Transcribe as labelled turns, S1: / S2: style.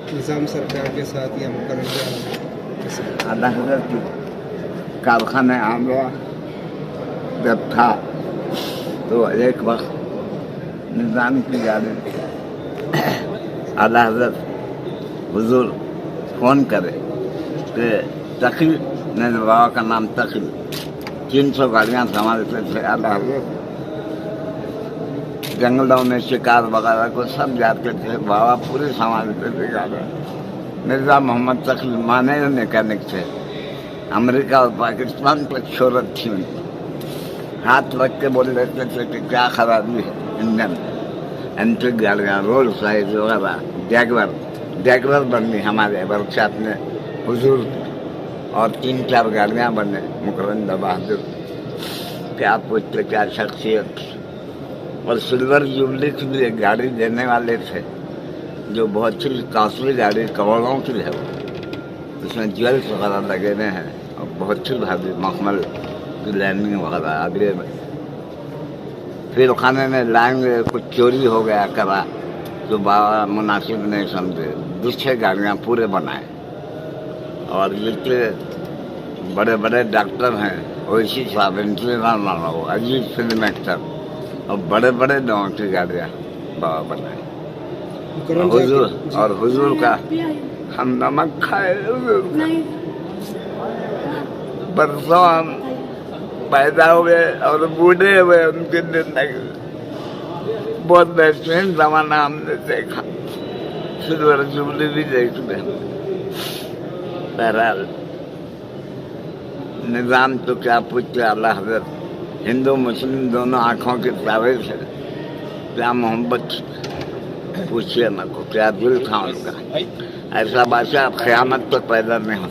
S1: निज़ाम सरकार के साथ या मुकर्रर
S2: आला हज़रत की कारखाने आमला जब था तो एक वक्त निज़ाम की जानिब आला हज़रत हुजूर फ़ोन करे कि तकी बाबा का नाम तकी 300 गाड़ियाँ संभाल थे आला हज़रत जंगलों में शिकार वगैरह को सब जाते थे बाबा पूरे संभालते थे गाड़ियाँ मिर्ज़ा मोहम्मद तकी माने मैकेनिक थे अमेरिका और पाकिस्तान पर शोहरत थी उनकी हाथ रख के बोल देते थे कि क्या खराबी है इंजन एंट्री गाड़ियाँ रोड साइज वगैरह जैगवर बन गई हमारे वर्कशॉप में हुजूर और 3-4 गाड़ियाँ बने मुकरंद बहादुर क्या पूछते क्या शख्सियत और सिल्वर जुबली की भी एक गाड़ी देने वाले थे जो बहुत ही कॉस्टली गाड़ी करोड़ों की है उसमें ज्वेल्स वगैरह लगे हुए हैं और बहुत ही भारी मखमल की लैंडिंग वगैरह आगे में फिर खाने में लाएंगे कुछ चोरी हो गया करा तो बाबा मुनासिब नहीं समझे 2-6 गाड़ियाँ पूरे बनाए और जितने बड़े बड़े डॉक्टर हैं वैसी साहब इंतजार ना हो अजीब फिल्म एक्टर और बड़े बड़े लोगों की गाड़ियाँ बाबा बनाए और हुजूर का हम नमक खाए बरसों हम पैदा हुए और बूढ़े हुए उनकी जिंदगी बहुत बेहतरीन जमाना हमने देखा सिल्वर जुबली भी देख ले बहरहाल निज़ाम तो क्या पूछते आला हज़रत हिंदू मुस्लिम दोनों आँखों के तारे थे क्या मोहब्बत पूछिए न को क्या दिल था उनका ऐसा बादशाह क़यामत तक पैदा नहीं हो